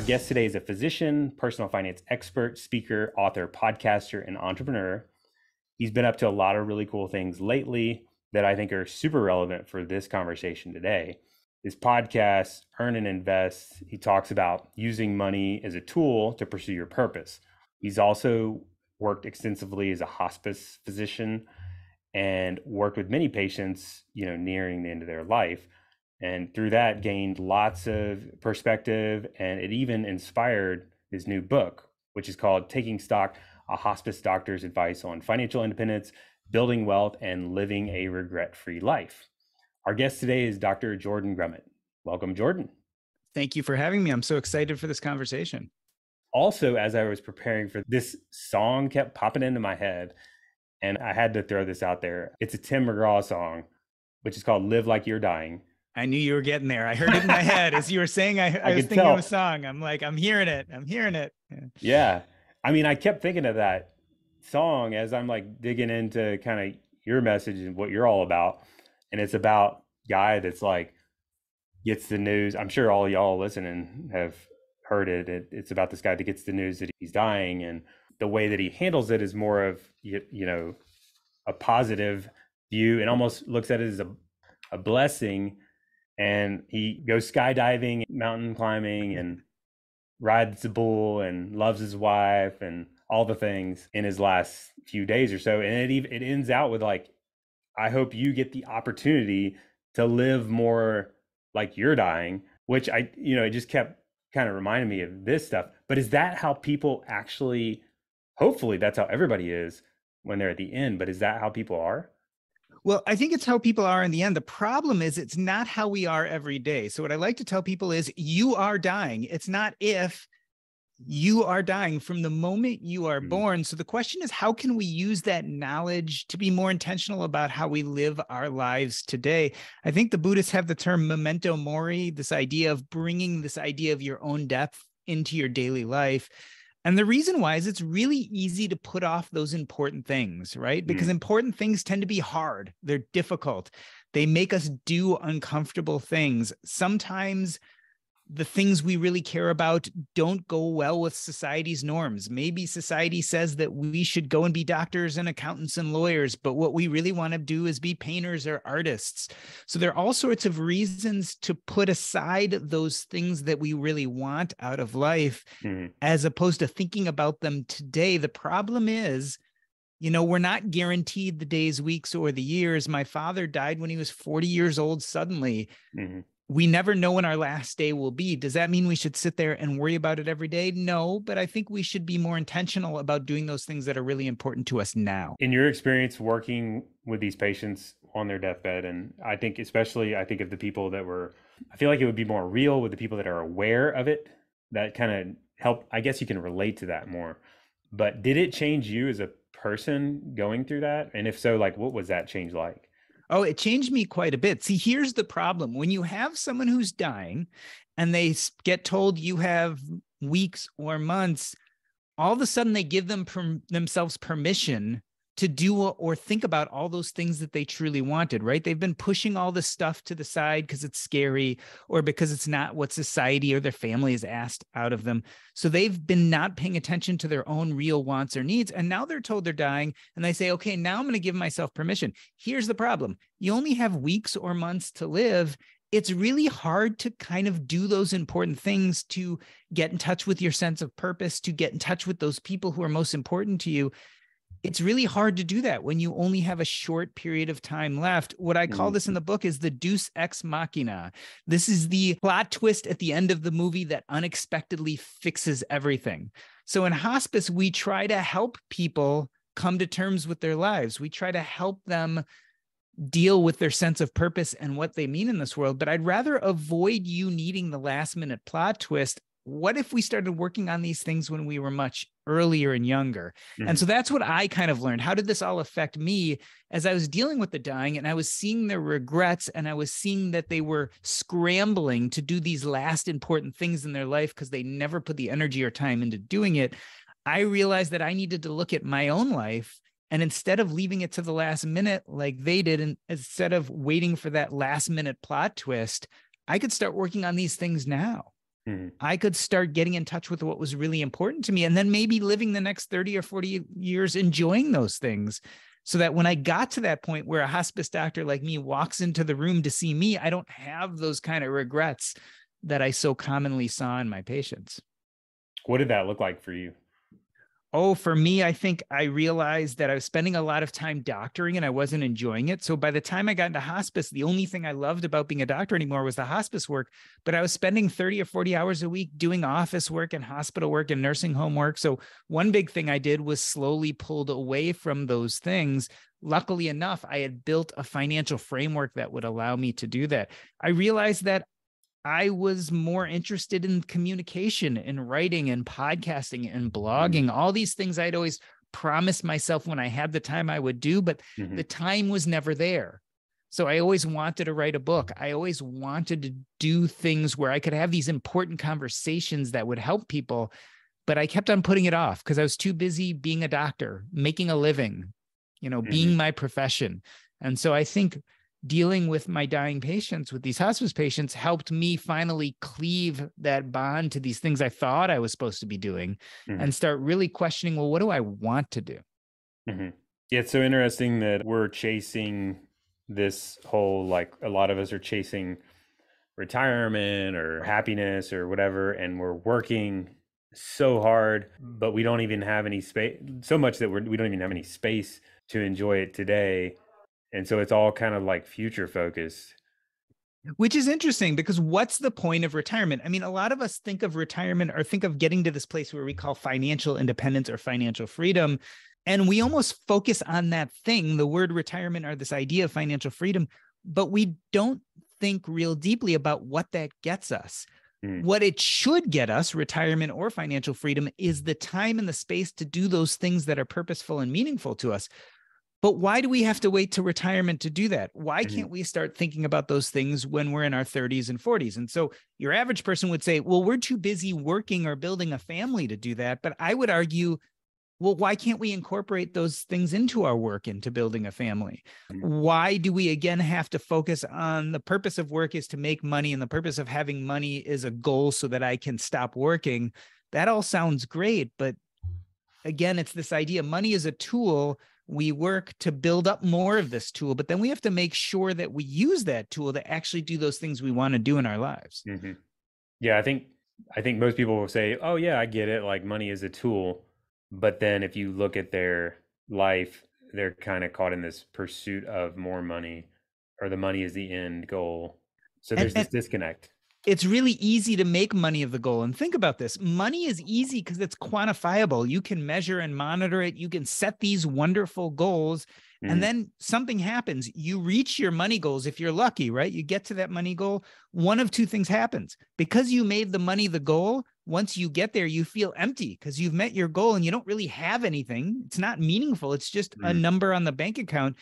guest today is a physician, personal finance expert, speaker, author, podcaster, and entrepreneur. He's been up to a lot of really cool things lately that I think are super relevant for this conversation today. His podcast, Earn and Invest, he talks about using money as a tool to pursue your purpose. He's also worked extensively as a hospice physician and worked with many patients, nearing the end of their life. And through that, gained lots of perspective, and it even inspired his new book, which is called Taking Stock, a hospice doctor's advice on financial independence, building wealth, and living a regret-free life. Our guest today is Dr. Jordan Grumet. Welcome, Jordan. Thank you for having me. I'm so excited for this conversation. Also, as I was preparing for this, song kept popping into my head, and I had to throw this out there. It's a Tim McGraw song, which is called Live Like You're Dying. I knew you were getting there. I heard it in my head as you were saying. I was thinking of a song. I'm like, I'm hearing it. Yeah. I mean, I kept thinking of that song as I'm like digging into kind of your message and what you're all about. And it's about a guy that's like gets the news. I'm sure all y'all listening have heard it. It's about this guy that gets the news that he's dying, and the way that he handles it is more of, a positive view, and almost looks at it as a blessing. And he goes skydiving, mountain climbing, and rides the bull, and loves his wife, and all the things in his last few days or so. And it ends out with like, I hope you get the opportunity to live more like you're dying, which it just kept kind of reminding me of this stuff. But is that how people actually, hopefully that's how everybody is when they're at the end, but is that how people are? Well, I think it's how people are in the end. The problem is it's not how we are every day. So what I like to tell people is you are dying. It's not if. You are dying from the moment you are born. So the question is, how can we use that knowledge to be more intentional about how we live our lives today? I think the Buddhists have the term memento mori, this idea of bringing this idea of your own death into your daily life. And the reason why is it's really easy to put off those important things, right? Because important things tend to be hard. They're difficult. They make us do uncomfortable things. Sometimes the things we really care about don't go well with society's norms. Maybe society says that we should go and be doctors and accountants and lawyers, but what we really want to do is be painters or artists. So there are all sorts of reasons to put aside those things that we really want out of life, as opposed to thinking about them today. The problem is, we're not guaranteed the days, weeks, or the years. My father died when he was 40 years old suddenly. We never know when our last day will be. Does that mean we should sit there and worry about it every day? No, but I think we should be more intentional about doing those things that are really important to us now. In your experience working with these patients on their deathbed, and I think of the people that I feel like it would be more real with the people that are aware of it, that kind of help. I guess you can relate to that more. But did it change you as a person going through that? And if so, like, what was that change like? Oh, it changed me quite a bit. See, here's the problem. When you have someone who's dying and they get told you have weeks or months, all of a sudden they give themselves permission to do or think about all those things that they truly wanted, right? They've been pushing all this stuff to the side because it's scary or because it's not what society or their family has asked out of them. So they've been not paying attention to their own real wants or needs. And now they're told they're dying and they say, okay, now I'm going to give myself permission. Here's the problem. You only have weeks or months to live. It's really hard to kind of do those important things, to get in touch with your sense of purpose, to get in touch with those people who are most important to you. It's really hard to do that when you only have a short period of time left. What I call this in the book is the deus ex machina. This is the plot twist at the end of the movie that unexpectedly fixes everything. So in hospice, we try to help people come to terms with their lives. We try to help them deal with their sense of purpose and what they mean in this world. But I'd rather avoid you needing the last minute plot twist. What if we started working on these things when we were much earlier and younger? And so that's what I kind of learned. How did this all affect me as I was dealing with the dying and I was seeing their regrets and I was seeing that they were scrambling to do these last important things in their life because they never put the energy or time into doing it? I realized that I needed to look at my own life, and instead of leaving it to the last minute like they did, and instead of waiting for that last minute plot twist, I could start working on these things now. Mhm. I could start getting in touch with what was really important to me, and then maybe living the next 30 or 40 years enjoying those things, so that when I got to that point where a hospice doctor like me walks into the room to see me, I don't have those kind of regrets that I so commonly saw in my patients. What did that look like for you? Oh, for me, I think I realized that I was spending a lot of time doctoring and I wasn't enjoying it. So by the time I got into hospice, the only thing I loved about being a doctor anymore was the hospice work. But I was spending 30 or 40 hours a week doing office work and hospital work and nursing home work. So one big thing I did was slowly pulled away from those things. Luckily enough, I had built a financial framework that would allow me to do that. I realized that I was more interested in communication and writing and podcasting and Mhm. blogging, all these things I'd always promised myself when I had the time I would do, but the Mhm. time was never there. So I always wanted to write a book. I always wanted to do things where I could have these important conversations that would help people, but I kept on putting it off because I was too busy being a doctor, making a living, Mhm. being my profession. And so I think dealing with my dying patients, with these hospice patients, helped me finally cleave that bond to these things I thought I was supposed to be doing Mhm. and start really questioning, well, what do I want to do? Mhm. Yeah, it's so interesting that we're chasing this whole, like, a lot of us are chasing retirement or happiness or whatever, and we're working so hard, but we don't even have any space, so much that we don't even have any space to enjoy it today. And so it's all kind of like future focused. Which is interesting because what's the point of retirement? I mean, a lot of us think of retirement or think of getting to this place where we call financial independence or financial freedom. And we almost focus on that thing, the word retirement or this idea of financial freedom, but we don't think real deeply about what that gets us. Mm. What it should get us, retirement or financial freedom, is the time and the space to do those things that are purposeful and meaningful to us. But why do we have to wait to retirement to do that? Why can't Mhm. we start thinking about those things when we're in our 30s and 40s? And so your average person would say, well, we're too busy working or building a family to do that. But I would argue, well, why can't we incorporate those things into our work, into building a family? Mhm. Why do we again have to focus on the purpose of work is to make money and the purpose of having money is a goal so that I can stop working? That all sounds great, but again, it's this idea money is a tool. We work to build up more of this tool, but then we have to make sure that we use that tool to actually do those things we want to do in our lives. Mhm. Yeah, I think most people will say, "Oh yeah, I get it, like money is a tool." But then if you look at their life, they're kind of caught in this pursuit of more money, or the money is the end goal. So And, there's this and disconnect. it's really easy to make money of the goal. And think about this money is easy because it's quantifiable. You can measure and monitor it. You can set these wonderful goals. And Mhm. then something happens. You reach your money goals if you're lucky, right? You get to that money goal. One of two things happens. Because you made the money the goal, once you get there, you feel empty because you've met your goal and you don't really have anything. It's not meaningful. It's just a Mhm. number on the bank account.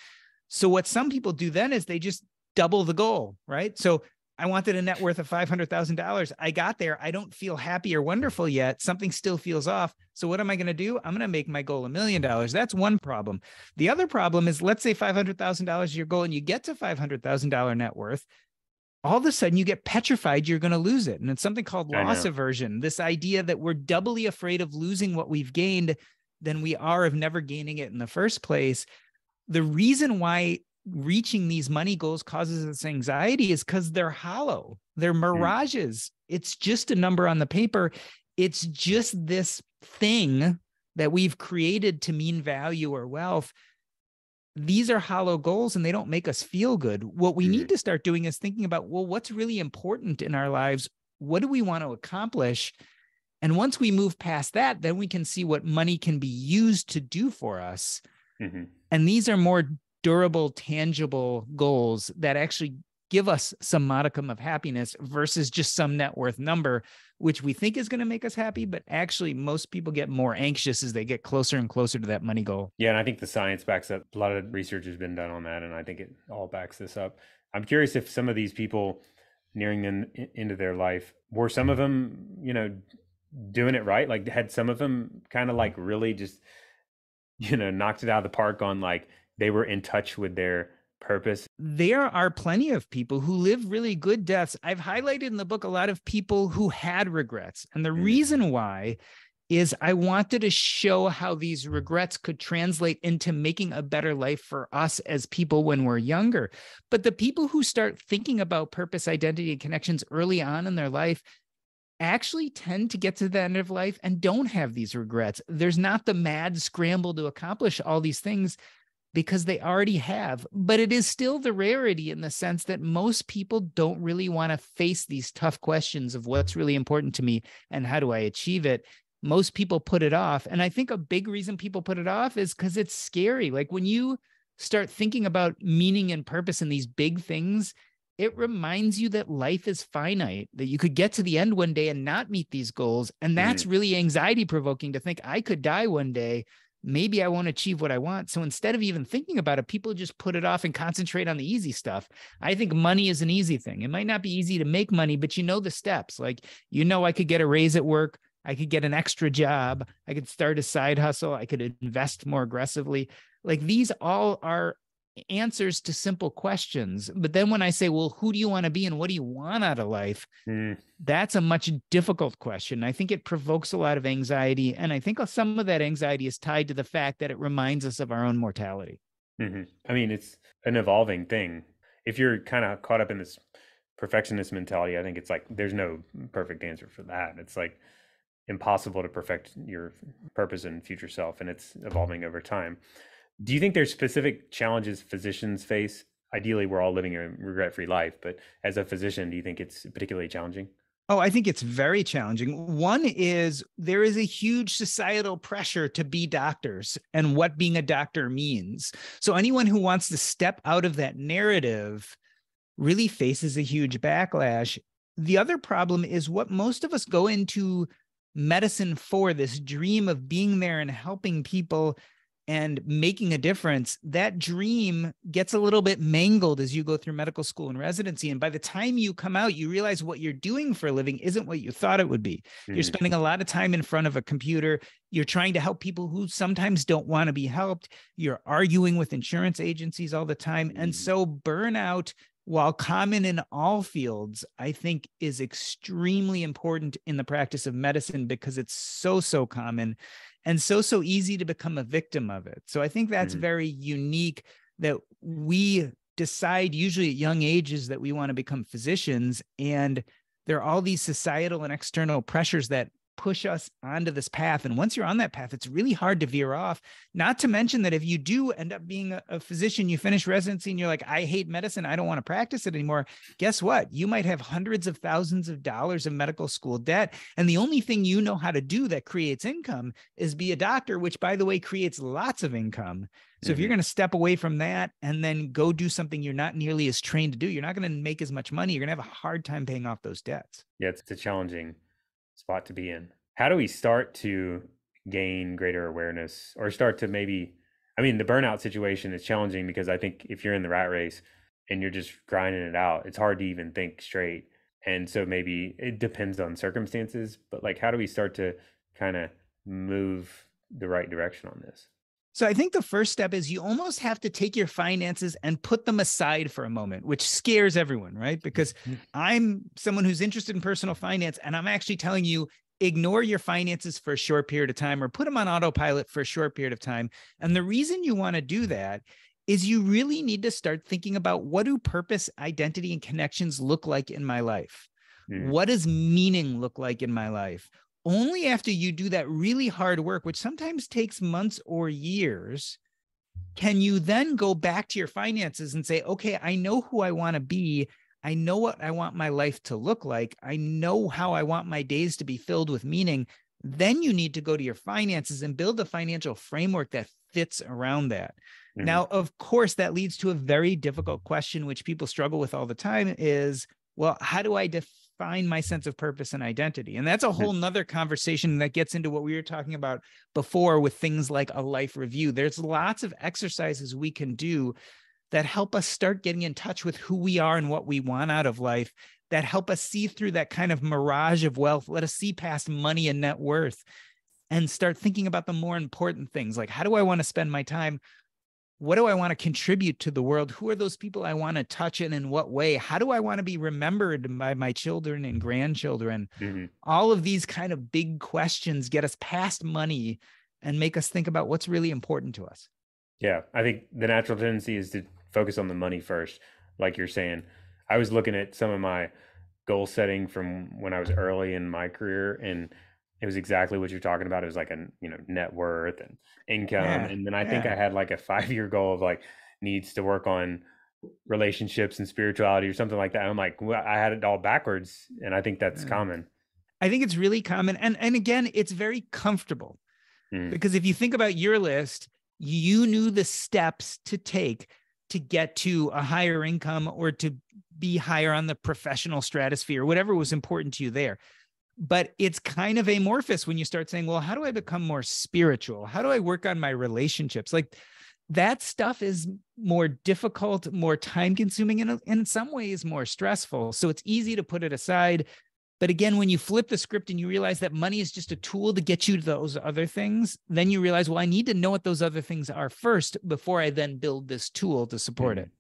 So what some people do then is they just double the goal, right? So I wanted a net worth of $500,000. I got there. I don't feel happy or wonderful yet. Something still feels off. So what am I going to do? I'm going to make my goal $1,000,000. That's one problem. The other problem is, let's say $500,000 is your goal and you get to $500,000 net worth. All of a sudden you get petrified you're going to lose it. And it's something called I loss know. aversion, this idea that we're doubly afraid of losing what we've gained than we are of never gaining it in the first place. The reason why reaching these money goals causes us anxiety is because they're hollow, they're Mhm. mirages. It's just a number on the paper. It's just this thing that we've created to mean value or wealth. These are hollow goals and they don't make us feel good. What we need Mhm. to start doing is thinking about, well, what's really important in our lives? What do we want to accomplish? And once we move past that, then we can see what money can be used to do for us. Mhm. And these are more durable, tangible goals that actually give us some modicum of happiness versus just some net worth number, which we think is going to make us happy. But actually, most people get more anxious as they get closer and closer to that money goal. Yeah, and I think the science backs up. A lot of research has been done on that, and I think it all backs this up. I'm curious if some of these people nearing into their life, were some of them, doing it right? Like, had some of them kind of like really just, knocked it out of the park on, like, they were in touch with their purpose? There are plenty of people who live really good deaths. I've highlighted in the book a lot of people who had regrets. And the Mm, reason why is I wanted to show how these regrets could translate into making a better life for us as people when we're younger. But the people who start thinking about purpose, identity, and connections early on in their life actually tend to get to the end of life and don't have these regrets. There's not the mad scramble to accomplish all these things because they already have. But it is still the rarity in the sense that most people don't really want to face these tough questions of what's really important to me and how do I achieve it. Most people put it off. And I think a big reason people put it off is because it's scary. Like when you start thinking about meaning and purpose in these big things, it reminds you that life is finite, that you could get to the end one day and not meet these goals. And that's mm, really anxiety provoking to think I could die one day. Maybe I won't achieve what I want. So instead of even thinking about it, people just put it off and concentrate on the easy stuff. I think money is an easy thing. It might not be easy to make money, but you know the steps. Like, you know, I could get a raise at work. I could get an extra job. I could start a side hustle. I could invest more aggressively. Like these all are answers to simple questions. But then when I say, well, who do you want to be and what do you want out of life? mm. That's a much difficult question. I think it provokes a lot of anxiety. And I think some of that anxiety is tied to the fact that it reminds us of our own mortality. I mean, it's an evolving thing. If you're kind of caught up in this perfectionist mentality, I think it's like there's no perfect answer for that. It's like impossible to perfect your purpose and future self, and it's evolving over time. Do you think there's specific challenges physicians face? Ideally, we're all living a regret-free life, but as a physician, do you think it's particularly challenging? Oh, I think it's very challenging. One is there is a huge societal pressure to be doctors and what being a doctor means. So anyone who wants to step out of that narrative really faces a huge backlash. The other problem is what most of us go into medicine for, this dream of being there and helping people and making a difference. That dream gets a little bit mangled as you go through medical school and residency. And by the time you come out, you realize what you're doing for a living isn't what you thought it would be. You're Mm, spending a lot of time in front of a computer. You're trying to help people who sometimes don't want to be helped. You're arguing with insurance agencies all the time. And mm, so burnout, while common in all fields, I think is extremely important in the practice of medicine because it's so common and so easy to become a victim of it. So I think that's mm, very unique that we decide usually at young ages that we want to become physicians. And there are all these societal and external pressures that push us onto this path. And once you're on that path, it's really hard to veer off. Not to mention that if you do end up being a physician, you finish residency and you're like, I hate medicine, I don't want to practice it anymore. Guess what? You might have hundreds of thousands of dollars of medical school debt. And the only thing you know how to do that creates income is be a doctor, which by the way, creates lots of income. So if you're mhm. going to step away from that and then go do something you're not nearly as trained to do, you're not going to make as much money. You're going to have a hard time paying off those debts. Yeah, it's a challenging spot to be in. How do we start to gain greater awareness or start to maybe, I mean, the burnout situation is challenging because I think if you're in the rat race and you're just grinding it out, it's hard to even think straight. And so maybe it depends on circumstances, but like, how do we start to kind of move the right direction on this? So I think the first step is you almost have to take your finances and put them aside for a moment, which scares everyone, right? Because I'm someone who's interested in personal finance, and I'm actually telling you, ignore your finances for a short period of time or put them on autopilot for a short period of time. And the reason you want to do that is you really need to start thinking about what do purpose, identity, and connections look like in my life? Mm, What does meaning look like in my life? Only after you do that really hard work, which sometimes takes months or years, can you then go back to your finances and say, okay, I know who I want to be. I know what I want my life to look like. I know how I want my days to be filled with meaning. Then you need to go to your finances and build a financial framework that fits around that. mhm, Now, of course, that leads to a very difficult question, which people struggle with all the time is, well, how do I define my sense of purpose and identity? And that's a mm, whole nother conversation that gets into what we were talking about before with things like a life review. There's lots of exercises we can do that help us start getting in touch with who we are and what we want out of life, that help us see through that kind of mirage of wealth, let us see past money and net worth and start thinking about the more important things like, how do I want to spend my time? what do I want to contribute to the world? Who are those people I want to touch, and in what way? How do I want to be remembered by my children and grandchildren? Mm-hmm. All of these kind of big questions get us past money and make us think about what's really important to us. Yeah, I think the natural tendency is to focus on the money first, like you're saying. I was looking at some of my goal setting from when I was early in my career, and it was exactly what you're talking about. It was like a, net worth and income. Yeah. And then I think Yeah. I had like a 5-year goal of like needs to work on relationships and spirituality or something like that. I'm like, well, I had it all backwards, and I think that's Yeah. common. I think it's really common. And again, it's very comfortable because if you think about your list, you knew the steps to take to get to a higher income or to be higher on the professional stratosphere, whatever was important to you there. But it's kind of amorphous when you start saying, well, how do I become more spiritual? How do I work on my relationships? Like that stuff is more difficult, more time consuming, and in some ways more stressful. So it's easy to put it aside. But again, when you flip the script and you realize that money is just a tool to get you to those other things, then you realize, well, I need to know what those other things are first before I then build this tool to support it.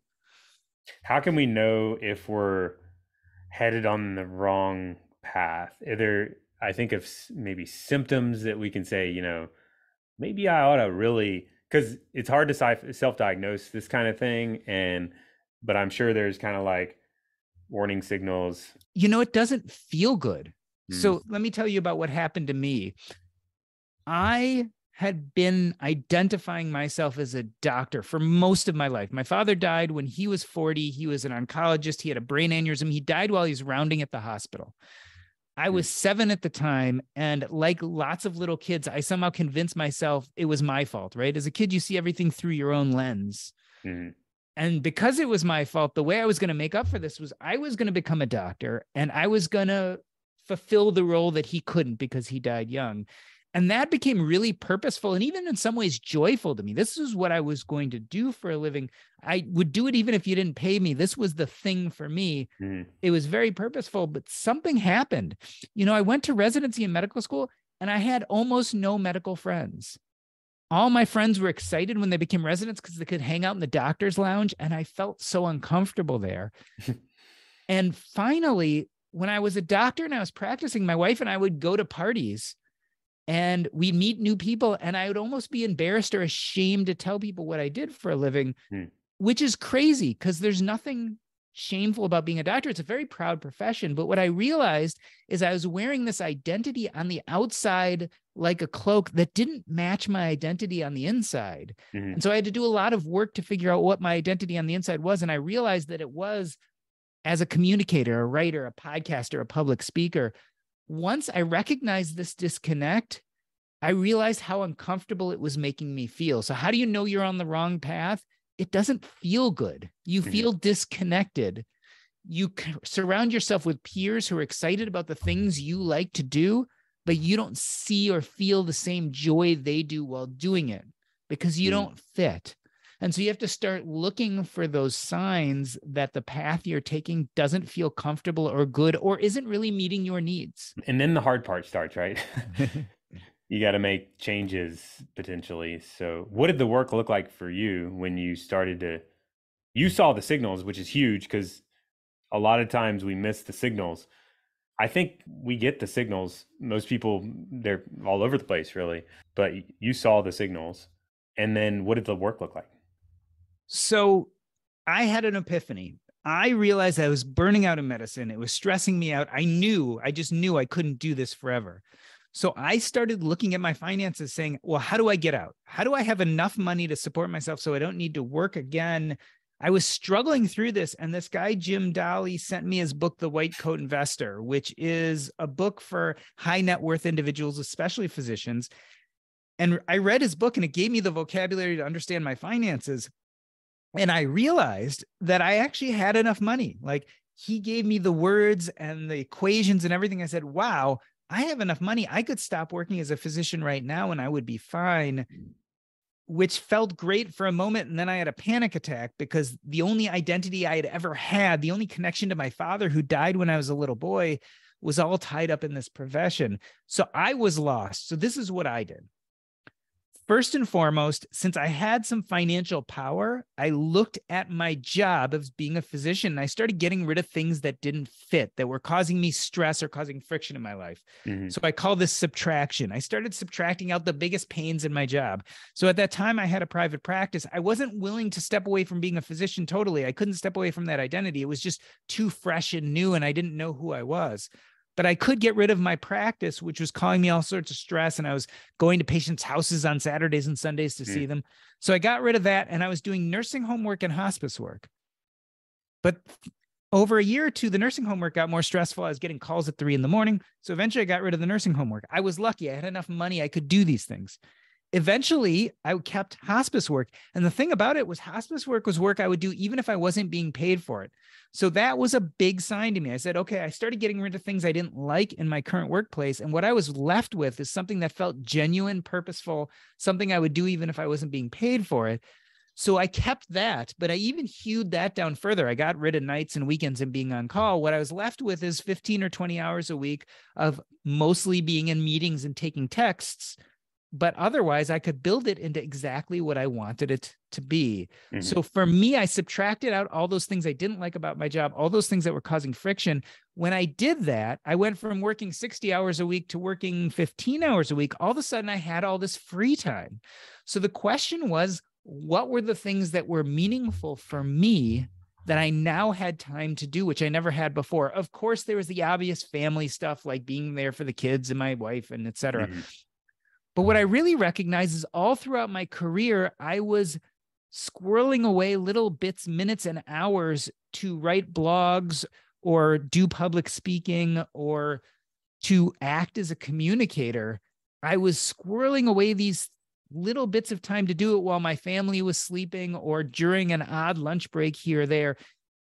How can we know if we're headed on the wrong path? I think of maybe symptoms that we can say, maybe I ought to really, because it's hard to self-diagnose this kind of thing. But I'm sure there's kind of like warning signals. It doesn't feel good. Mm. So let me tell you about what happened to me. I had been identifying myself as a doctor for most of my life. My father died when he was 40. He was an oncologist. He had a brain aneurysm. He died while he was rounding at the hospital. I was 7 at the time. And like lots of little kids, I somehow convinced myself it was my fault, right? As a kid, you see everything through your own lens. Mm. And because it was my fault, the way I was going to make up for this was I was going to become a doctor and I was going to fulfill the role that he couldn't because he died young. And that became really purposeful and even in some ways joyful to me. This is what I was going to do for a living. I would do it even if you didn't pay me. This was the thing for me. It was very purposeful, but something happened. I went to residency in medical school and I had almost no medical friends. All my friends were excited when they became residents because they could hang out in the doctor's lounge. And I felt so uncomfortable there. And finally, when I was a doctor and I was practicing, my wife and I would go to parties and we'd meet new people. And I would almost be embarrassed or ashamed to tell people what I did for a living, which is crazy because there's nothing shameful about being a doctor. It's a very proud profession. But what I realized is I was wearing this identity on the outside like a cloak that didn't match my identity on the inside. And so I had to do a lot of work to figure out what my identity on the inside was. And I realized that it was as a communicator, a writer, a podcaster, a public speaker. Once I recognized this disconnect, I realized how uncomfortable it was making me feel. So how do you know you're on the wrong path? It doesn't feel good. You feel disconnected. You surround yourself with peers who are excited about the things you like to do, but you don't see or feel the same joy they do while doing it because you don't fit. And so you have to start looking for those signs that the path you're taking doesn't feel comfortable or good or isn't really meeting your needs. And then the hard part starts, right? You got to make changes potentially. So what did the work look like for you when you saw the signals, which is huge because a lot of times we miss the signals. I think we get the signals. Most people, they're all over the place really, but you saw the signals. And then what did the work look like? So I had an epiphany. I realized I was burning out in medicine. It was stressing me out. I just knew I couldn't do this forever. So I started looking at my finances saying, well, how do I get out? How do I have enough money to support myself so I don't need to work again? I was struggling through this. And this guy, Jim Daly, sent me his book, The White Coat Investor, which is a book for high net worth individuals, especially physicians. And I read his book and it gave me the vocabulary to understand my finances. And I realized that I actually had enough money. Like he gave me the words and the equations and everything. I said, wow, I have enough money. I could stop working as a physician right now and I would be fine, which felt great for a moment. And then I had a panic attack because the only identity I had ever had, the only connection to my father who died when I was a little boy was all tied up in this profession. So I was lost. So this is what I did. First and foremost, since I had some financial power, I looked at my job as being a physician and I started getting rid of things that didn't fit, that were causing me stress or causing friction in my life. Mm-hmm. So I call this subtraction. I started subtracting out the biggest pains in my job. So at that time, I had a private practice. I wasn't willing to step away from being a physician totally. I couldn't step away from that identity. It was just too fresh and new, and I didn't know who I was. But I could get rid of my practice, which was causing me all sorts of stress. And I was going to patients' houses on Saturdays and Sundays to see them. So I got rid of that, and I was doing nursing home work and hospice work. But over a year or two, the nursing home work got more stressful. I was getting calls at 3 a.m. So eventually I got rid of the nursing home work. I was lucky. I had enough money. I could do these things. Eventually, I kept hospice work. And the thing about it was hospice work was work I would do even if I wasn't being paid for it. So that was a big sign to me. I said, okay, I started getting rid of things I didn't like in my current workplace. And what I was left with is something that felt genuine, purposeful, something I would do even if I wasn't being paid for it. So I kept that, but I even hewed that down further. I got rid of nights and weekends and being on call. What I was left with is 15 or 20 hours a week of mostly being in meetings and taking texts. But otherwise, I could build it into exactly what I wanted it to be. Mm-hmm. So for me, I subtracted out all those things I didn't like about my job, all those things that were causing friction. When I did that, I went from working 60 hours a week to working 15 hours a week. All of a sudden, I had all this free time. So the question was, what were the things that were meaningful for me that I now had time to do, which I never had before? Of course, there was the obvious family stuff, like being there for the kids and my wife and et cetera. Mm-hmm. But what I really recognize is all throughout my career, I was squirreling away little bits, minutes, and hours to write blogs or do public speaking or to act as a communicator. I was squirreling away these little bits of time to do it while my family was sleeping or during an odd lunch break here or there.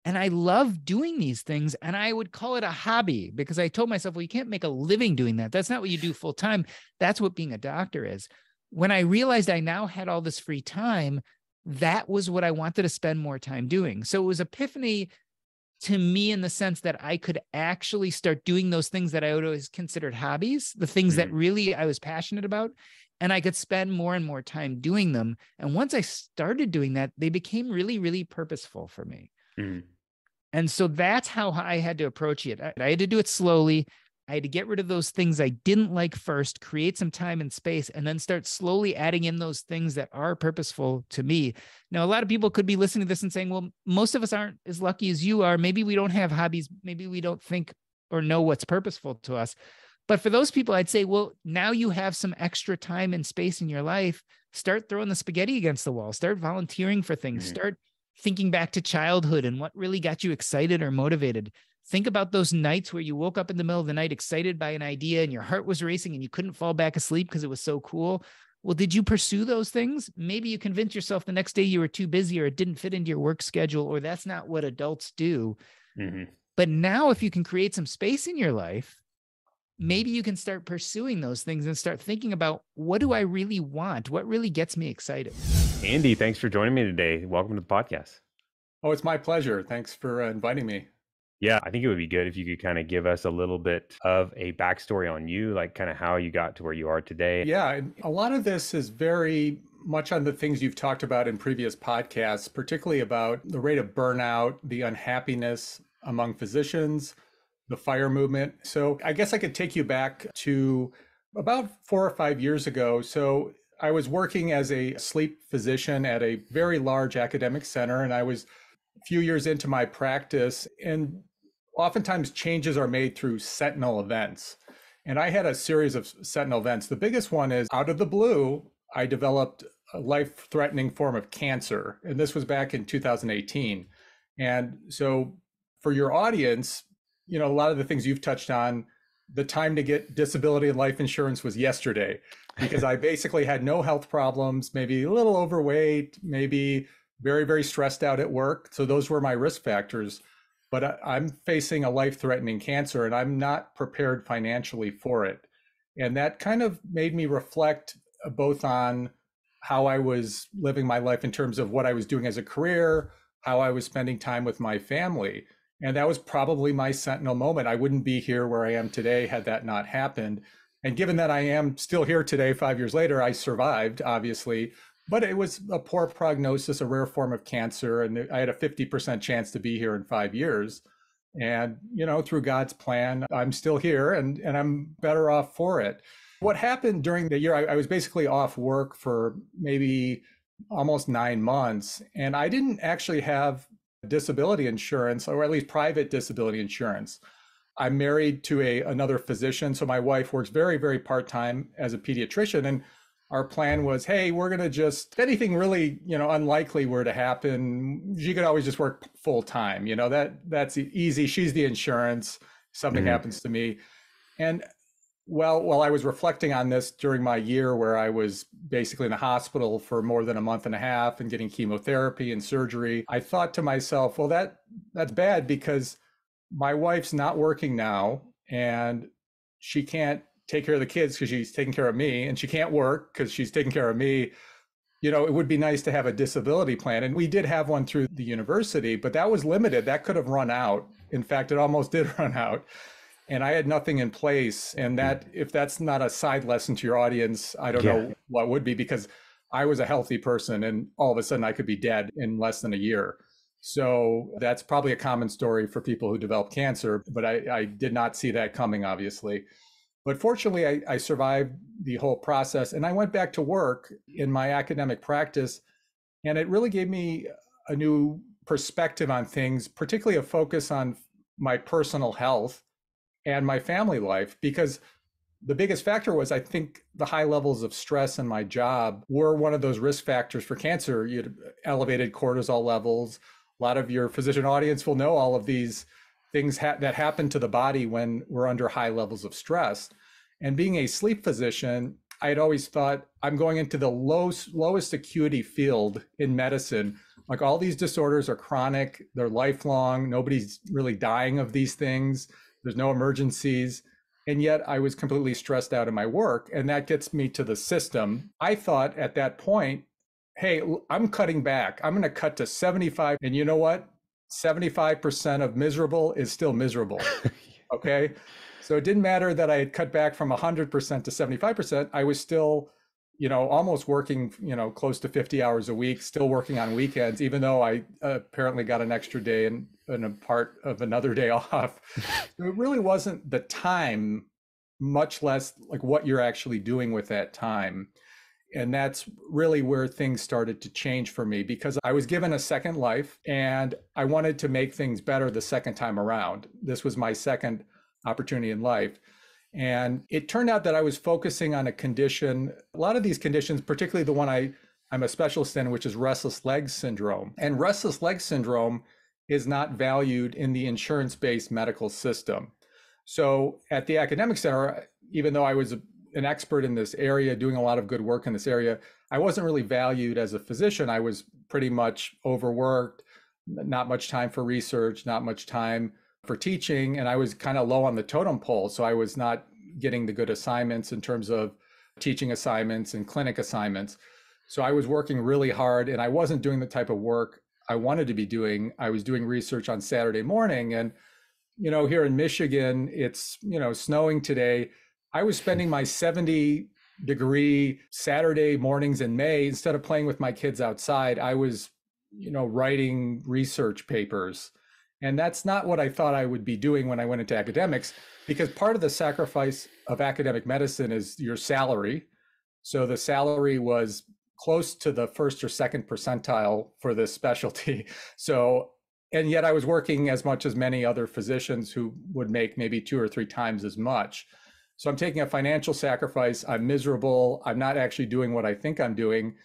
And I love doing these things. And I would call it a hobby because I told myself, well, you can't make a living doing that. That's not what you do full time. That's what being a doctor is. When I realized I now had all this free time, that was what I wanted to spend more time doing. So it was epiphany to me in the sense that I could actually start doing those things that I would always considered hobbies, the things that really I was passionate about, and I could spend more and more time doing them. And once I started doing that, they became really, really purposeful for me. Mm-hmm. And so that's how I had to approach it. I had to do it slowly. I had to get rid of those things I didn't like first, create some time and space, and then start slowly adding in those things that are purposeful to me. Now, a lot of people could be listening to this and saying, well, most of us aren't as lucky as you are. Maybe we don't have hobbies. Maybe we don't think or know what's purposeful to us. But for those people, I'd say, well, now you have some extra time and space in your life. Start throwing the spaghetti against the wall. Start volunteering for things. Start thinking back to childhood and what really got you excited or motivated. Think about those nights where you woke up in the middle of the night excited by an idea and your heart was racing and you couldn't fall back asleep because it was so cool. Well, did you pursue those things? Maybe you convinced yourself the next day you were too busy or it didn't fit into your work schedule, or that's not what adults do. Mm-hmm. But now if you can create some space in your life, maybe you can start pursuing those things and start thinking about, what do I really want? What really gets me excited? Andy, thanks for joining me today. Welcome to the podcast. Oh, it's my pleasure. Thanks for inviting me. Yeah, I think it would be good if you could kind of give us a little bit of a backstory on you, like kind of how you got to where you are today. Yeah, a lot of this is very much on the things you've talked about in previous podcasts, particularly about the rate of burnout, the unhappiness among physicians, the FIRE movement. So I guess I could take you back to about 4 or 5 years ago. So I was working as a sleep physician at a very large academic center, and I was a few years into my practice, and oftentimes changes are made through sentinel events. And I had a series of sentinel events. The biggest one is, out of the blue, I developed a life-threatening form of cancer. And this was back in 2018. And so for your audience, you know, a lot of the things you've touched on, the time to get disability and life insurance was yesterday, because I basically had no health problems, maybe a little overweight, maybe very, very stressed out at work. So those were my risk factors. But I'm facing a life-threatening cancer and I'm not prepared financially for it. And that kind of made me reflect both on how I was living my life in terms of what I was doing as a career, how I was spending time with my family. And that was probably my sentinel moment. I wouldn't be here where I am today had that not happened. And given that I am still here today, 5 years later, I survived, obviously, but it was a poor prognosis, a rare form of cancer. And I had a 50% chance to be here in 5 years. And, through God's plan, I'm still here and I'm better off for it. What happened during the year, I was basically off work for maybe almost 9 months. And I didn't actually have disability insurance, or at least private disability insurance. I'm married to another physician. So my wife works very, very part-time as a pediatrician. And our plan was, hey, we're going to just, if anything really, unlikely were to happen, she could always just work full time. That's easy. She's the insurance. Something happens to me. And while I was reflecting on this during my year where I was basically in the hospital for more than a month and a half and getting chemotherapy and surgery, I thought to myself, well, that's bad because my wife's not working now and she can't take care of the kids because she's taking care of me, and she can't work because she's taking care of me. It would be nice to have a disability plan. And we did have one through the university, but that was limited. That could have run out. In fact, it almost did run out. And I had nothing in place. And that, if that's not a side lesson to your audience, I don't know what would be, because I was a healthy person and all of a sudden I could be dead in less than a year. So that's probably a common story for people who develop cancer, but I did not see that coming, obviously. But fortunately, I survived the whole process, and I went back to work in my academic practice, and it really gave me a new perspective on things, particularly a focus on my personal health and my family life, because the biggest factor was, I think, the high levels of stress in my job were one of those risk factors for cancer. You had elevated cortisol levels. A lot of your physician audience will know all of these things that happen to the body when we're under high levels of stress. And being a sleep physician, I had always thought I'm going into the lowest acuity field in medicine. Like, all these disorders are chronic, they're lifelong, nobody's really dying of these things, there's no emergencies. And yet I was completely stressed out in my work. And that gets me to the system. I thought at that point, hey, I'm cutting back. I'm going to cut to 75. And you know what? 75% of miserable is still miserable. Okay. So it didn't matter that I had cut back from 100% to 75%. I was still, almost working, close to 50 hours a week, still working on weekends, even though I apparently got an extra day and a part of another day off. It really wasn't the time, much less like what you're actually doing with that time. And that's really where things started to change for me, because I was given a second life and I wanted to make things better the second time around. This was my second opportunity in life. And it turned out that I was focusing on a condition, a lot of these conditions, particularly the one I'm a specialist in, which is restless leg syndrome. And restless leg syndrome is not valued in the insurance-based medical system. So at the academic center, even though I was an expert in this area, doing a lot of good work in this area, I wasn't really valued as a physician. I was pretty much overworked, not much time for research, not much time for teaching, and I was kind of low on the totem pole. So I was not getting the good assignments in terms of teaching assignments and clinic assignments. So I was working really hard, and I wasn't doing the type of work I wanted to be doing. I was doing research on Saturday morning, and here in Michigan, it's snowing today. I was spending my 70-degree Saturday mornings in May, instead of playing with my kids outside, I was, writing research papers. And that's not what I thought I would be doing when I went into academics, because part of the sacrifice of academic medicine is your salary. So the salary was close to the first or second percentile for this specialty. So, and yet I was working as much as many other physicians who would make maybe 2 or 3 times as much. So I'm taking a financial sacrifice. I'm miserable. I'm not actually doing what I think I'm doing.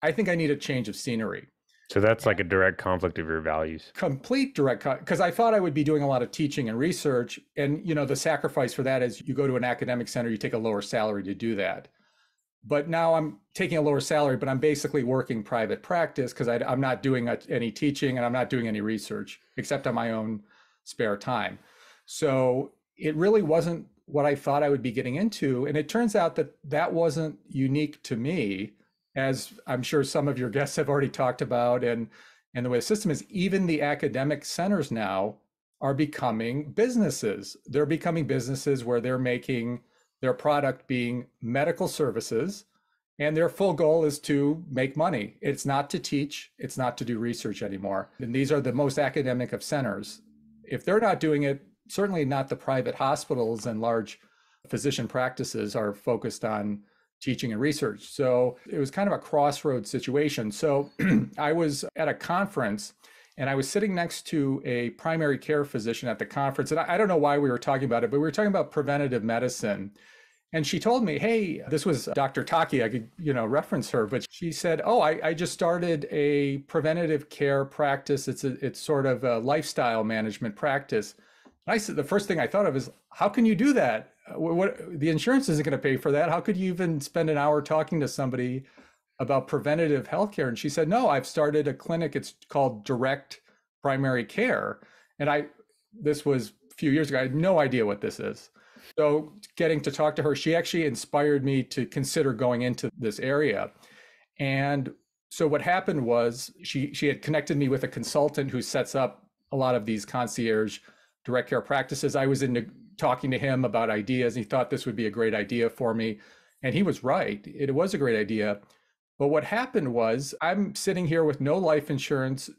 I think I need a change of scenery. So that's like a direct conflict of your values. Complete direct, because I thought I would be doing a lot of teaching and research. And, the sacrifice for that is you go to an academic center, you take a lower salary to do that. But now I'm taking a lower salary, but I'm basically working private practice because I'm not doing any teaching and I'm not doing any research except on my own spare time. So it really wasn't what I thought I would be getting into. And it turns out that wasn't unique to me, as I'm sure some of your guests have already talked about. And the way the system is, even the academic centers now are becoming businesses. They're becoming businesses where they're making their product being medical services, and their full goal is to make money. It's not to teach, it's not to do research anymore. And these are the most academic of centers. If they're not doing it, certainly not the private hospitals and large physician practices are focused on teaching and research. So it was kind of a crossroads situation. So I was at a conference and I was sitting next to a primary care physician at the conference. And I don't know why we were talking about it, but we were talking about preventative medicine. And she told me, hey, this was Dr. Taki, I could, reference her, but she said, oh, I just started a preventative care practice. It's sort of a lifestyle management practice. And I said, the first thing I thought of is, how can you do that? What, the insurance isn't going to pay for that. How could you even spend an hour talking to somebody about preventative healthcare? And she said, no, I've started a clinic. It's called Direct Primary Care. And this was a few years ago. I had no idea what this is. So getting to talk to her, she actually inspired me to consider going into this area. And so what happened was she had connected me with a consultant who sets up a lot of these concierge direct care practices. I was talking to him about ideas. And he thought this would be a great idea for me. And he was right. It was a great idea. But what happened was I'm sitting here with no life insurance,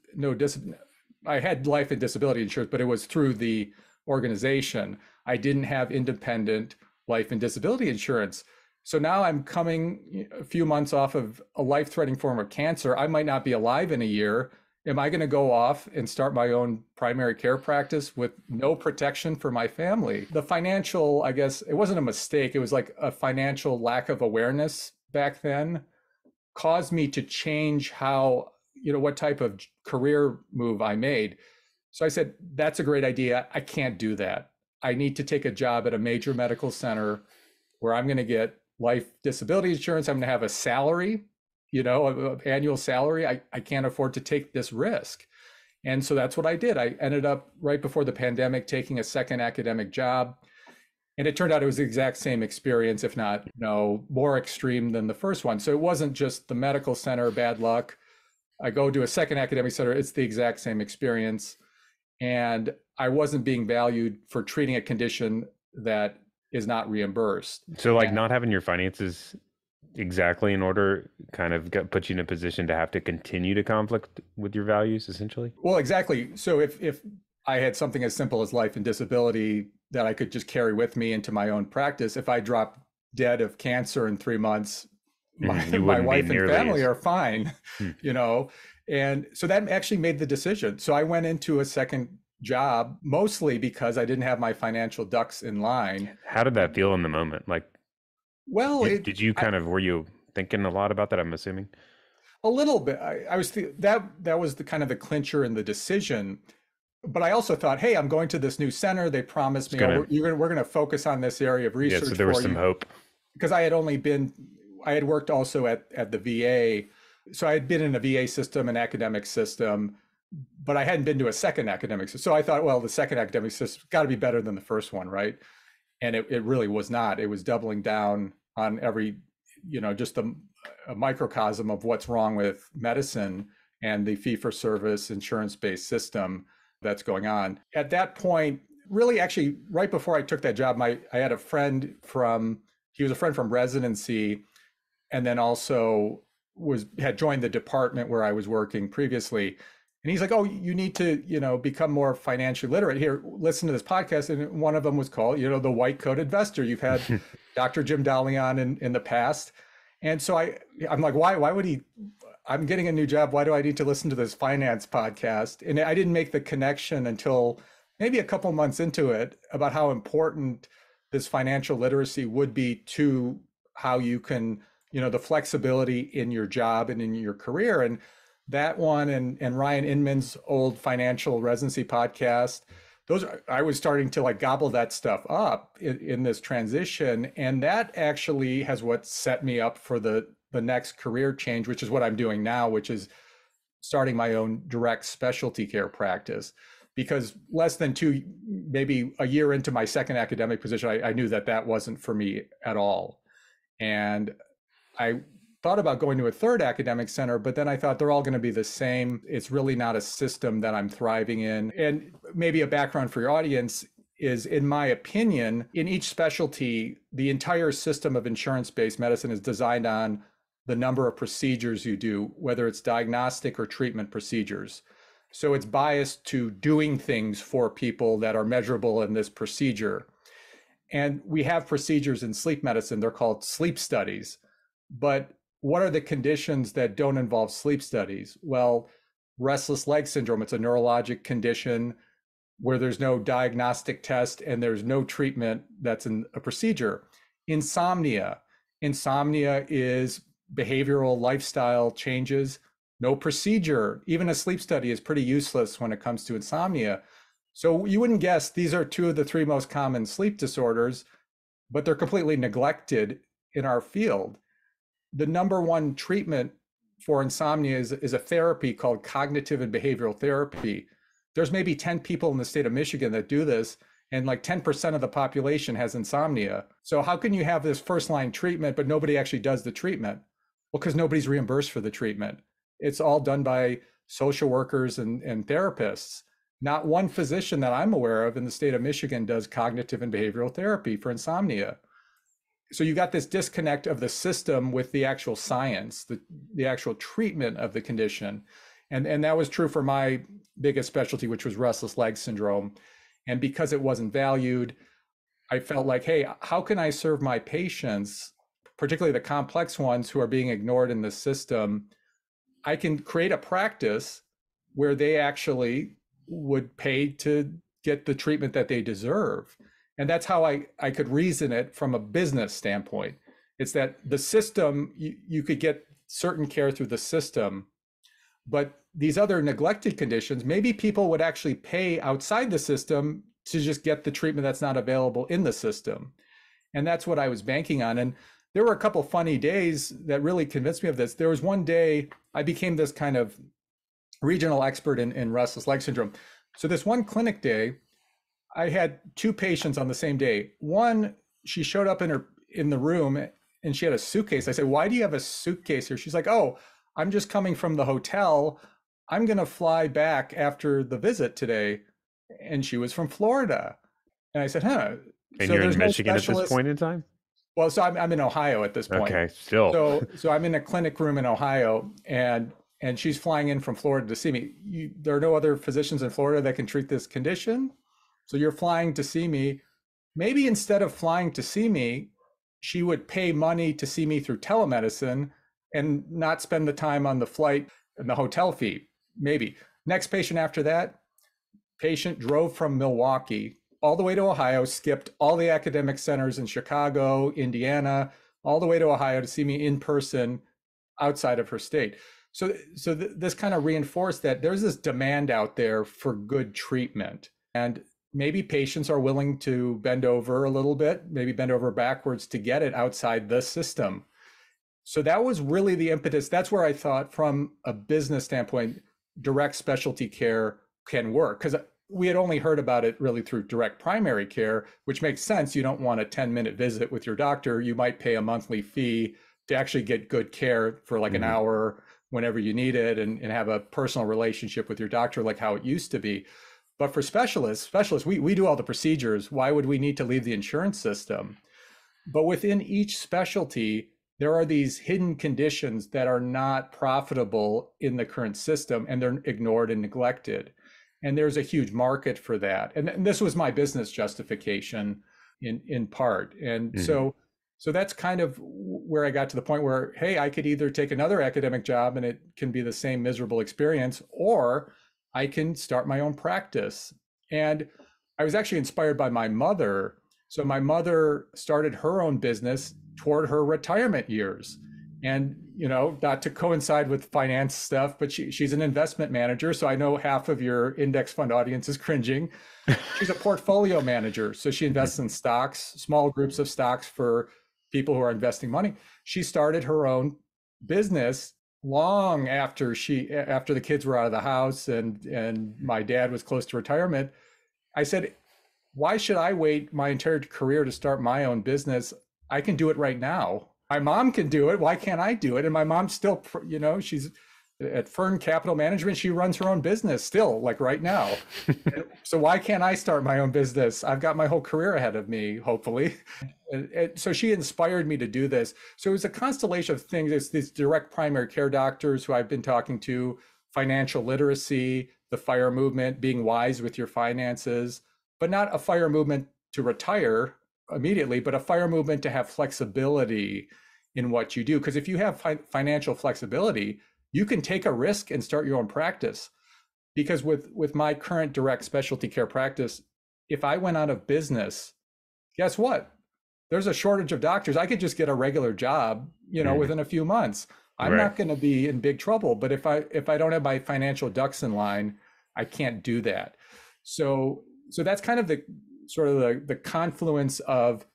I had life and disability insurance, but it was through the organization. I didn't have independent life and disability insurance. So now I'm coming a few months off of a life-threatening form of cancer. I might not be alive in a year. Am I going to go off and start my own primary care practice with no protection for my family? The financial, I guess, it wasn't a mistake. It was like a financial lack of awareness back then caused me to change how, what type of career move I made. So I said, that's a great idea. I can't do that. I need to take a job at a major medical center where I'm going to get life disability insurance. I'm going to have a salary, an annual salary. I can't afford to take this risk. And so that's what I did. I ended up right before the pandemic taking a second academic job. And it turned out it was the exact same experience, if not, more extreme than the first one. So it wasn't just the medical center, bad luck. I go to a second academic center, it's the exact same experience. And I wasn't being valued for treating a condition that is not reimbursed. So not having your finances exactly in order kind of put you in a position to have to continue to conflict with your values, essentially? Well, exactly. So if I had something as simple as life and disability that I could just carry with me into my own practice, if I drop dead of cancer in 3 months, my wife and family are fine, And so that actually made the decision. So I went into a second job mostly because I didn't have my financial ducks in line. How did that feel in the moment? Well, were you thinking a lot about that, I'm assuming? A little bit. I was that was the kind of the clincher in the decision. But I also thought, hey, I'm going to this new center. They promised me we're going to focus on this area of research. Yeah, so there was some hope. Because I had worked also at the VA. So I had been in a VA system, an academic system, but I hadn't been to a second academic system. So I thought, well, the second academic system got to be better than the first one, right? And it really was not. It was doubling down on every, just a microcosm of what's wrong with medicine and the fee-for-service insurance-based system that's going on. At that point, really actually right before I took that job, I had a friend he was a friend from residency and then also had joined the department where I was working previously. And he's like, oh, you need to, become more financially literate. Here, listen to this podcast. And one of them was called, the white coat investor. You've had Dr. Jim Dolly on in the past. And so I'm like, why would he, I'm getting a new job. Why do I need to listen to this finance podcast? And I didn't make the connection until maybe a couple months into it about how important this financial literacy would be to how you can, the flexibility in your job and in your career. And that one and Ryan Inman's old financial residency podcast, I was starting to gobble that stuff up in this transition. And that actually has what set me up for the next career change, which is what I'm doing now, which is starting my own direct specialty care practice. Because less than maybe a year into my second academic position, I knew that wasn't for me at all. And I thought about going to a third academic center, but then I thought they're all going to be the same. It's really not a system that I'm thriving in. And maybe a background for your audience, is, in my opinion, in each specialty, the entire system of insurance-based medicine is designed on the number of procedures you do, whether it's diagnostic or treatment procedures. So it's biased to doing things for people that are measurable in this procedure. And we have procedures in sleep medicine, they're called sleep studies. But what are the conditions that don't involve sleep studies? Well, restless leg syndrome, it's a neurologic condition where there's no diagnostic test and there's no treatment that's in a procedure. Insomnia is behavioral lifestyle changes, no procedure. Even a sleep study is pretty useless when it comes to insomnia. So you wouldn't guess these are two of the three most common sleep disorders, but they're completely neglected in our field. The number one treatment for insomnia is a therapy called cognitive and behavioral therapy. There's maybe 10 people in the state of Michigan that do this, and like 10% of the population has insomnia. So how can you have this first line treatment, but nobody actually does the treatment? Well, because nobody's reimbursed for the treatment. It's all done by social workers and therapists. Not one physician that I'm aware of in the state of Michigan does cognitive and behavioral therapy for insomnia. So you got this disconnect of the system with the actual science, the actual treatment of the condition. And that was true for my biggest specialty, which was restless leg syndrome. And because it wasn't valued, I felt like, hey, how can I serve my patients, particularly the complex ones who are being ignored in the system? I can create a practice where they actually would pay to get the treatment that they deserve. And that's how I could reason it from a business standpoint. It's that the system, you could get certain care through the system, but these other neglected conditions, maybe people would actually pay outside the system to just get the treatment that's not available in the system. And that's what I was banking on. And there were a couple funny days that really convinced me of this. There was one day I became this kind of regional expert in restless leg syndrome. So this one clinic day, I had two patients on the same day. One, she showed up in the room and she had a suitcase. I said, "Why do you have a suitcase here?" She's like, "Oh, I'm just coming from the hotel. I'm going to fly back after the visit today." And she was from Florida. And I said, "Huh." And so you're in no Michigan at this point in time? Well, so I'm in Ohio at this point. Okay, still. So I'm in a clinic room in Ohio, and she's flying in from Florida to see me. There are no other physicians in Florida that can treat this condition. So you're flying to see me. Maybe instead of flying to see me, she would pay money to see me through telemedicine and not spend the time on the flight and the hotel fee. Maybe. Next patient after that, patient drove from Milwaukee all the way to Ohio, skipped all the academic centers in Chicago, Indiana, all the way to Ohio to see me in person outside of her state. So this kind of reinforced that there's this demand out there for good treatment. And maybe patients are willing to bend over a little bit, maybe bend over backwards to get it outside the system. So that was really the impetus. That's where I thought from a business standpoint, direct specialty care can work, because we had only heard about it really through direct primary care, which makes sense. You don't want a 10-minute visit with your doctor. You might pay a monthly fee to actually get good care for like an hour whenever you need it, and have a personal relationship with your doctor like how it used to be. But for specialists, we do all the procedures. Why would we need to leave the insurance system? But within each specialty, there are these hidden conditions that are not profitable in the current system, and they're ignored and neglected. And there's a huge market for that. And this was my business justification in part. And so that's kind of where I got to the point where, hey, I could either take another academic job and it can be the same miserable experience, or I can start my own practice. And I was actually inspired by my mother. So my mother started her own business toward her retirement years. And, not to coincide with finance stuff, but she's an investment manager. So I know half of your index fund audience is cringing. She's a portfolio manager. So she invests in stocks, small groups of stocks for people who are investing money. She started her own business long after the kids were out of the house and my dad was close to retirement. I said, why should I wait my entire career to start my own business? I can do it right now. My mom can do it. Why can't I do it? And my mom's still, she's At Fern Capital Management, she runs her own business still, like right now. So why can't I start my own business? I've got my whole career ahead of me, hopefully. So she inspired me to do this. So it was a constellation of things. It's these direct primary care doctors who I've been talking to, financial literacy, the FIRE movement, being wise with your finances, but not a FIRE movement to retire immediately, but a FIRE movement to have flexibility in what you do. Because if you have financial flexibility, you can take a risk and start your own practice. Because with my current direct specialty care practice, if I went out of business, guess what? There's a shortage of doctors. I could just get a regular job, within a few months. I'm not going to be in big trouble. But if I don't have my financial ducks in line, I can't do that. So that's kind of the confluence of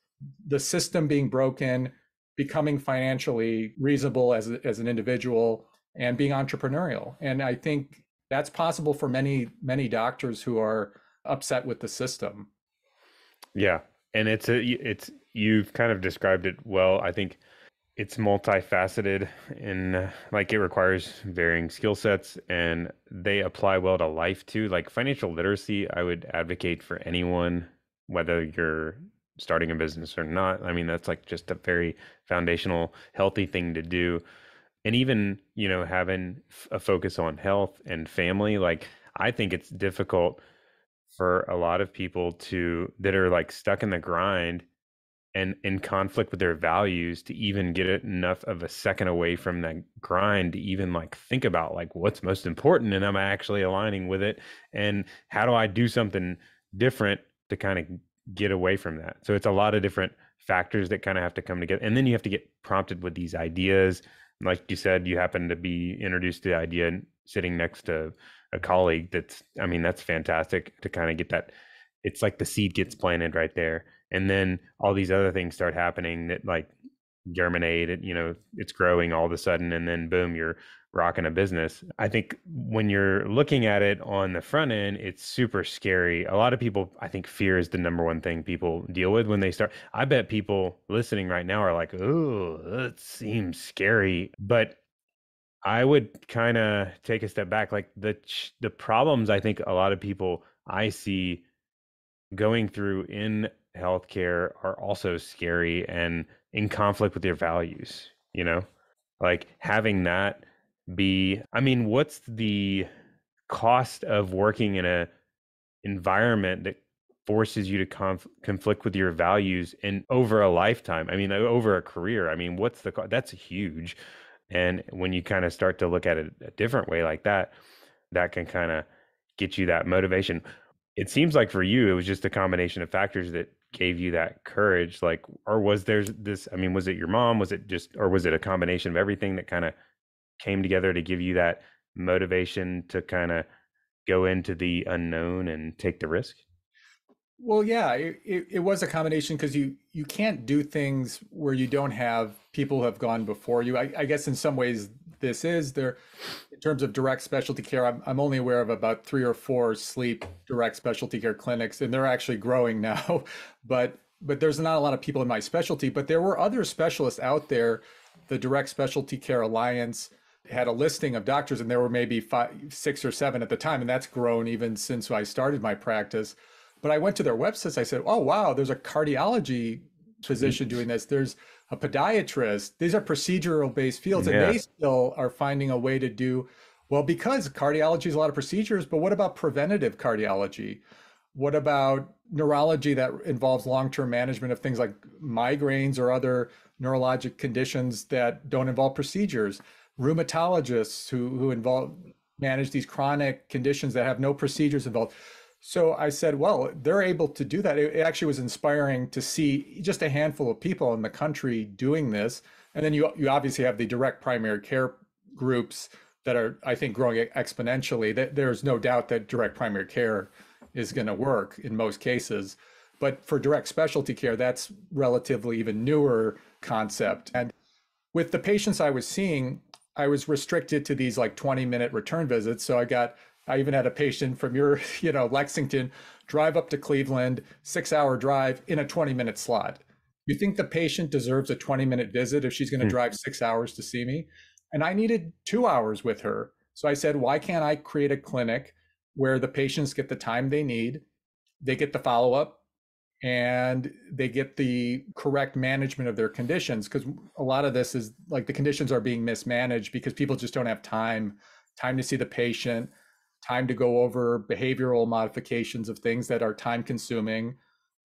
the system being broken, becoming financially reasonable as an individual, and being entrepreneurial. And I think that's possible for many, many doctors who are upset with the system. Yeah. And it's you've kind of described it well. I think it's multifaceted and like it requires varying skill sets, and they apply well to life too. Like financial literacy, I would advocate for anyone, whether you're starting a business or not. I mean, that's like just a very foundational, healthy thing to do. And even, having a focus on health and family, like I think it's difficult for a lot of people that are like stuck in the grind and in conflict with their values to even get enough of a second away from that grind to even like think about like what's most important, and am I actually aligning with it, and how do I do something different to kind of get away from that. So it's a lot of different factors that kind of have to come together, and then you have to get prompted with these ideas. Like you said, you happen to be introduced to the idea sitting next to a colleague. That's fantastic to kind of get that. It's like the seed gets planted right there. And then all these other things start happening that like germinate, it's growing all of a sudden. And then boom, you're rocking a business. I think when you're looking at it on the front end, it's super scary. A lot of people, I think fear is the number one thing people deal with when they start. I bet people listening right now are like, oh, that seems scary. But I would kind of take a step back. Like the problems I think a lot of people I see going through in healthcare are also scary and in conflict with their values, like having that be, I mean, what's the cost of working in a environment that forces you to conflict with your values and over a lifetime? I mean, over a career, I mean, what's the cost? That's huge. And when you kind of start to look at it a different way like that, that can kind of get you that motivation. It seems like for you, it was just a combination of factors that gave you that courage. Like, or was there this, I mean, was it your mom? Was it just, or was it a combination of everything that kind of came together to give you that motivation to kind of go into the unknown and take the risk? Well, yeah, it was a combination because you can't do things where you don't have people who have gone before you. I guess in some ways this is there. In terms of direct specialty care, I'm only aware of about 3 or 4 sleep direct specialty care clinics, and they're actually growing now. But there's not a lot of people in my specialty. But there were other specialists out there. The Direct Specialty Care Alliance had a listing of doctors, and there were maybe 5, 6 or 7 at the time, and that's grown even since I started my practice. But I went to their websites. I said, oh, wow, there's a cardiology physician doing this. There's a podiatrist. These are procedural based fields, and they still are finding a way to do well, because cardiology is a lot of procedures. But what about preventative cardiology? What about neurology that involves long-term management of things like migraines or other neurologic conditions that don't involve procedures? Rheumatologists who manage these chronic conditions that have no procedures involved. So I said, well, they're able to do that. It actually was inspiring to see just a handful of people in the country doing this. And then you obviously have the direct primary care groups that are, I think, growing exponentially. There's no doubt that direct primary care is going to work in most cases. But for direct specialty care, that's relatively even newer concept. And with the patients I was seeing, I was restricted to these like 20-minute return visits. So I even had a patient from your, Lexington, drive up to Cleveland, 6-hour drive in a 20-minute slot. You think the patient deserves a 20-minute visit if she's going to drive 6 hours to see me? And I needed 2 hours with her. So I said, why can't I create a clinic where the patients get the time they need, they get the follow-up, and they get the correct management of their conditions? Because a lot of this is like the conditions are being mismanaged because people just don't have time to see the patient, time to go over behavioral modifications of things that are time consuming,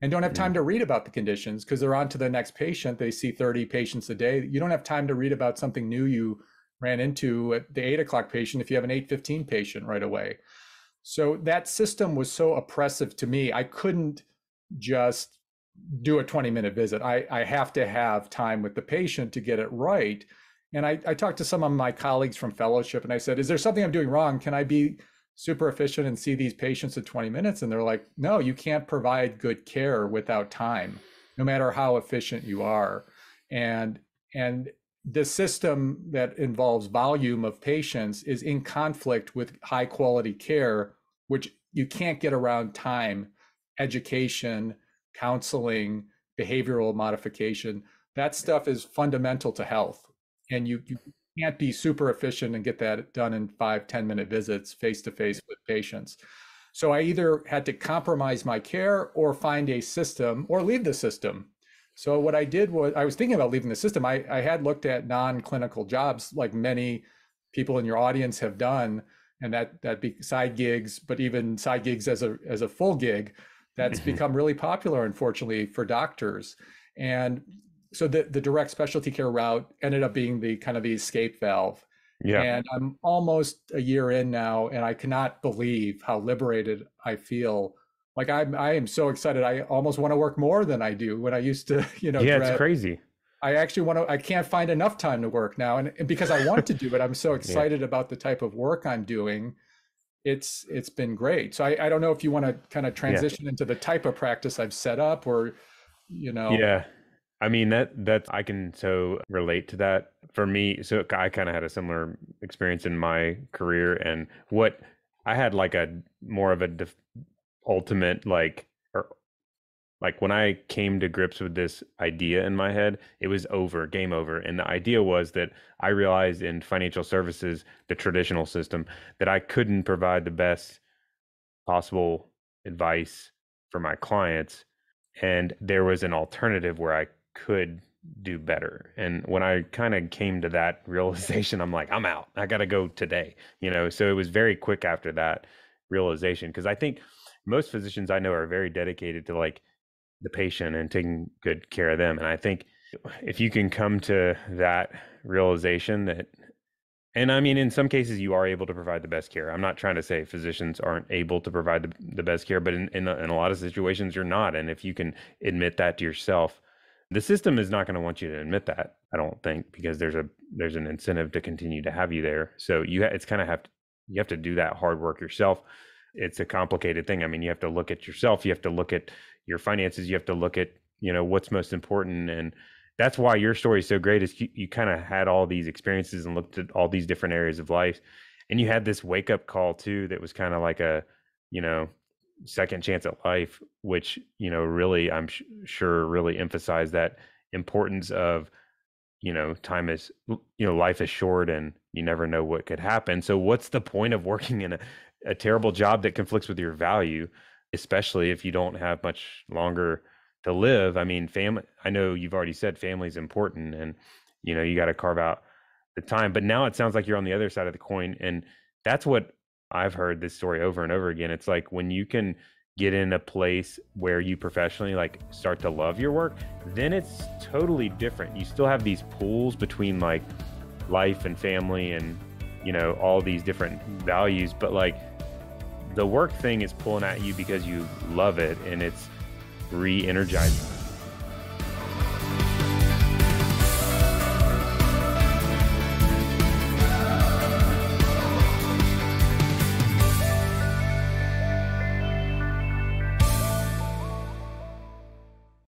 and don't have time to read about the conditions because they're on to the next patient. They see 30 patients a day. You don't have time to read about something new you ran into at the 8 o'clock patient if you have an 8:15 patient right away. So that system was so oppressive to me. I couldn't just do a 20-minute visit. I have to have time with the patient to get it right. And I talked to some of my colleagues from fellowship and I said, is there something I'm doing wrong? Can I be super efficient and see these patients in 20 minutes? And they're like, no, you can't provide good care without time, no matter how efficient you are. And the system that involves volume of patients is in conflict with high quality care, which you can't get around time, education, counseling, behavioral modification. That stuff is fundamental to health. And you can't be super efficient and get that done in 5-10 minute visits face to face with patients. So I either had to compromise my care or find a system or leave the system. So what I did was, I was thinking about leaving the system. I had looked at non-clinical jobs like many people in your audience have done, and that be side gigs, but even side gigs as a full gig, that's become really popular, unfortunately, for doctors. And so the direct specialty care route ended up being the kind of the escape valve. Yeah. And I'm almost a year in now, and I cannot believe how liberated I feel. Like I am so excited. I almost want to work more than I do when I used to, Yeah, dread. it's crazy. I actually I can't find enough time to work now. And because I want to do it, I'm so excited about the type of work I'm doing. It's been great. So I don't know if you want to kind of transition into the type of practice I've set up or, Yeah. I mean, that I can so relate to that. For me, so I kind of had a similar experience in my career, and what I had like a more of a ultimate like when I came to grips with this idea in my head, it was over, game over. And the idea was that I realized in financial services, the traditional system, that I couldn't provide the best possible advice for my clients. And there was an alternative where I could do better. And when I kind of came to that realization, I'm like, I'm out. I got to go today, So it was very quick after that realization, because I think most physicians I know are very dedicated to like the patient and taking good care of them. And I think if you can come to that realization that, and I mean, in some cases you are able to provide the best care. I'm not trying to say physicians aren't able to provide the best care, but in a lot of situations you're not. And if you can admit that to yourself, the system is not going to want you to admit that, I don't think, because there's an incentive to continue to have you there. So you have to do that hard work yourself. It's a complicated thing. I mean, you have to look at yourself. You have to look at your finances. You have to look at, what's most important. And that's why your story is so great, is you kind of had all these experiences and looked at all these different areas of life. And you had this wake up call too, that was kind of like a, second chance at life, which, really, I'm sure really emphasized that importance of, time is, life is short and you never know what could happen. So what's the point of working in a terrible job that conflicts with your value, especially if you don't have much longer to live? I mean, family, I know you've already said family is important, and, you got to carve out the time, but now it sounds like you're on the other side of the coin. And that's what I've heard this story over and over again. It's like when you can get in a place where you professionally like start to love your work, then it's totally different. You still have these pools between like life and family and, all these different values, but like the work thing is pulling at you because you love it and it's re-energizing.